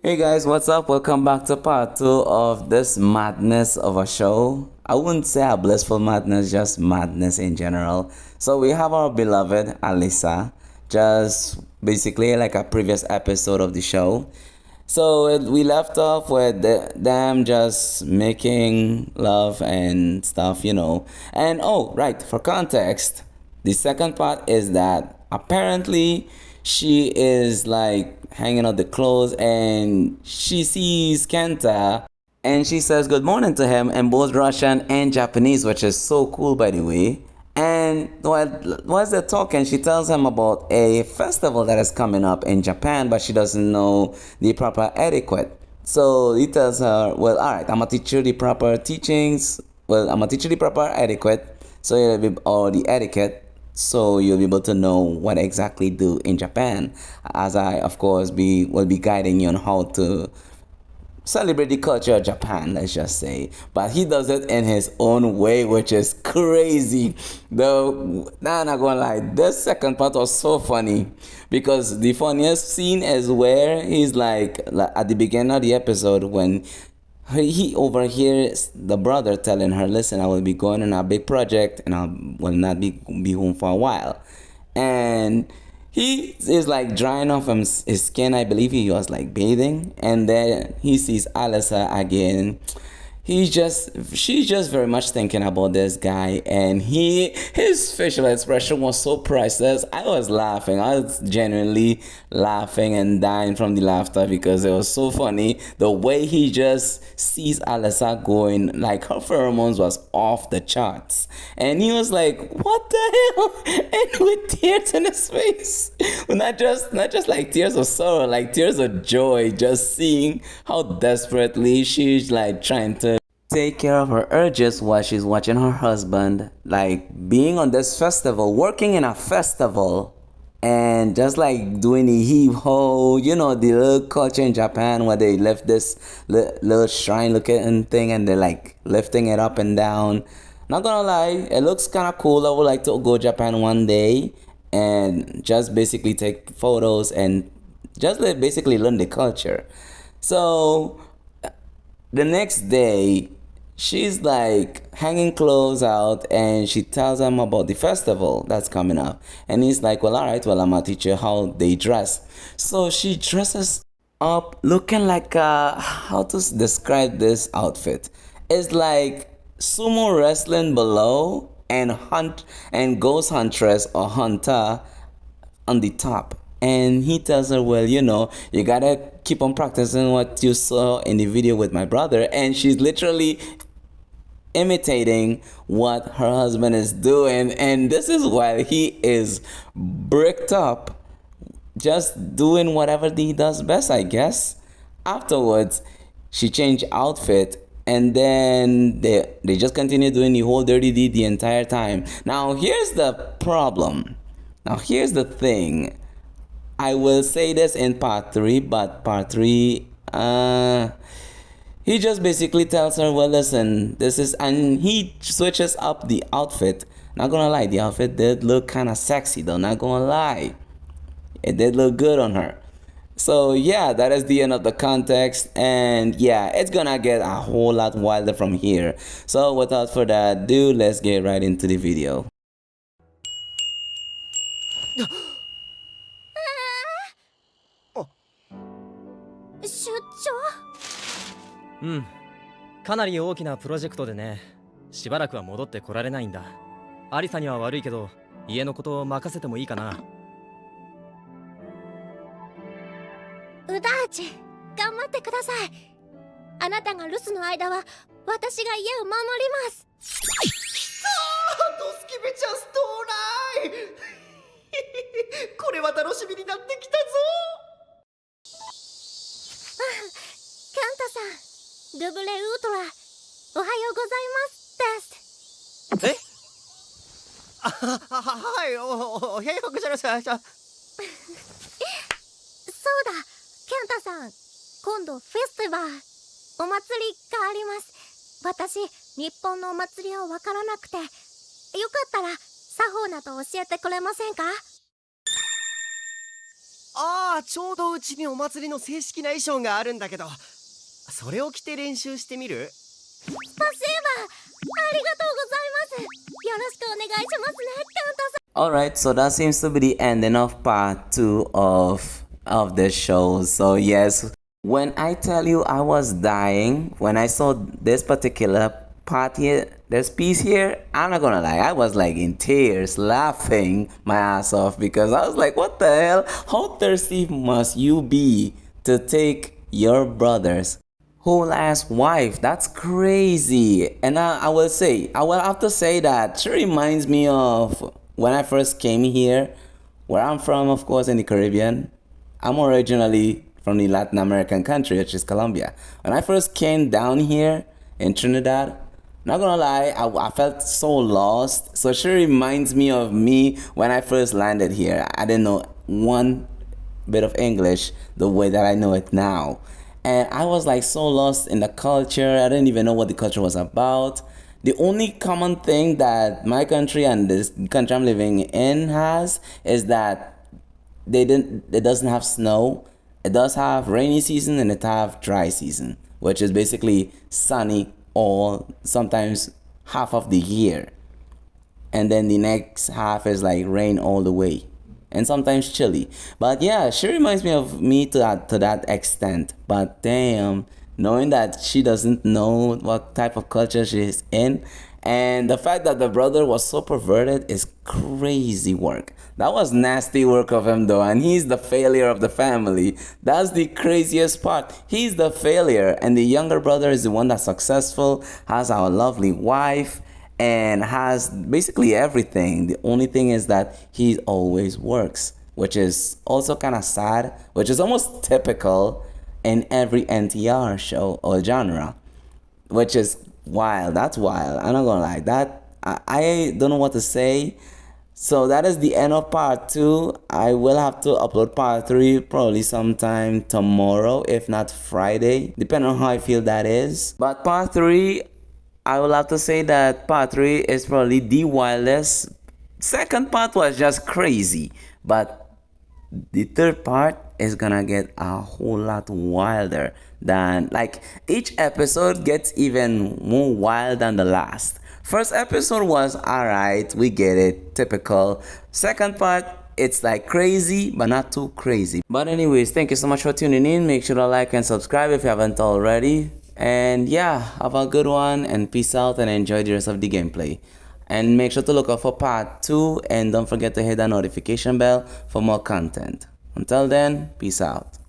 Hey guys, what's up? Welcome back to part two of this madness of a show. I wouldn't say a blissful madness, just madness in general. So we have our beloved Alisa, just basically like a previous episode of the show. So we left off with them just making love and stuff. And oh, right, for context, the second part is that apparently she is like hanging out the clothes and she sees Kenta and she says good morning to him in both Russian and Japanese, which is so cool by the way. And while they're talking, she tells him about a festival that is coming up in Japan, but she doesn't know the proper etiquette. So he tells her, well, all right, I'm gonna teach you the proper teachings. Well, I'm gonna teach you the proper etiquette, so you'll be, or the etiquette, so you'll be able to know what exactly do in Japan. As I, of course, will be guiding you on how to celebrate the culture of Japan, let's just say. But he does it in his own way, which is crazy. Though, nah, not gonna lie, this second part was so funny because the funniest scene is where he's like at the beginning of the episode when he overhears the brother telling her, listen, I will be going on a big project and I will not be home for a while. And he is like drying off his skin. I believe he was like bathing. And then he sees Alisa again. She's just very much thinking about this guy, and his facial expression was so priceless. I was laughing. I was genuinely laughing and dying from the laughter because it was so funny. The way he just sees Alisa going, like her pheromones was off the charts, and he was like, "What the hell?" And with tears in his face, not just like tears of sorrow, like tears of joy, just seeing how desperately she's like trying to take care of her urges while she's watching her husband like being on this festival, working in a festival, and just like doing the heave ho, the little culture in Japan where they lift this little shrine looking thing and they're like lifting it up and down. Not gonna lie, it looks kind of cool. I would like to go Japan one day and just basically take photos and just basically learn the culture. So the next day, she's like hanging clothes out and she tells him about the festival that's coming up. And he's like, well, all right, well, I'm gonna teach you how they dress. So she dresses up looking like how to describe this outfit? It's like sumo wrestling below and ghost huntress or hunter on the top. And he tells her, well, you gotta keep on practicing what you saw in the video with my brother. And she's literally imitating what her husband is doing. And this is while he is bricked up, just doing whatever he does best, I guess. Afterwards, she changed outfit and then they just continue doing the whole dirty deed the entire time. Now, here's the problem. Now, here's the thing. I will say this in part three, but part three, he just basically tells her, well, listen, and he switches up the outfit. Not gonna lie, the outfit did look kind of sexy though, not gonna lie. It did look good on her. So yeah, that is the end of the context, and yeah, it's gonna get a whole lot wilder from here. So without further ado, let's get right into the video. 出張うん、かなり大きなプロジェクトでね、しばらくは戻ってこられないんだ。アリサには悪いけど、家のことを任せてもいいかな。ウダーチ、頑張ってください。あなたが留守の間は私が家を守ります。ドスケベちゃんストーライこれは楽しみになってきたぞ。カンタさん、ルブレウートラ、おはようございますです。え？はい、おはようございます。そうだ、ケンタさん、今度フェスティバル、お祭りがあります。私、日本のお祭りはわからなくて、よかったら作法など教えてくれませんか？ああ、ちょうどうちにお祭りの正式な衣装があるんだけど、それを着て練習してみる？スパシーバありがとうございます。よろしくお願いしますね、カンタさん。Alright, so that seems to be the ending of part 2 of the show. So yes, when I tell you I was dying when I saw this particular part here, this piece here, I'm not gonna lie, I was like in tears, laughing my ass off because I was like, what the hell? How thirsty must you be to take your brother's whole ass wife? That's crazy. And I will have to say that she reminds me of when I first came here, where I'm from, of course, in the Caribbean. I'm originally from the Latin American country, which is Colombia. When I first came down here in Trinidad, not gonna lie, I felt so lost. So she reminds me of me when I first landed here. I didn't know one bit of English the way that I know it now. And I was like so lost in the culture. I didn't even know what the culture was about. The only common thing that my country and this country I'm living in has is that it doesn't have snow. It does have rainy season and it have dry season, which is basically sunny all sometimes half of the year. And then the next half is like rain all the way. And sometimes chilly. But yeah, she reminds me of me to that extent. But damn, knowing that she doesn't know what type of culture she's in, and the fact that the brother was so perverted is crazy work. That was nasty work of him though, and he's the failure of the family. That's the craziest part. He's the failure, and the younger brother is the one that's successful, has our lovely wife, and has basically everything. The only thing is that he always works, which is also kind of sad, which is almost typical in every NTR show or genre, which is wild. That's wild. I'm not gonna lie. I don't know what to say. So that is the end of part 2. I will have to upload part 3 probably sometime tomorrow, if not Friday, depending on how I feel that is. But part 3, I will have to say that part 3 is probably the wildest. Second part was just crazy, but the third part is gonna get a whole lot wilder than, like, each episode gets even more wild than the last. First episode was alright, we get it, typical. Second part, it's like crazy but not too crazy. But anyways, thank you so much for tuning in. Make sure to like and subscribe if you haven't already. And yeah, have a good one and peace out and enjoy the rest of the gameplay. And make sure to look out for part 2 and don't forget to hit that notification bell for more content. Until then, peace out.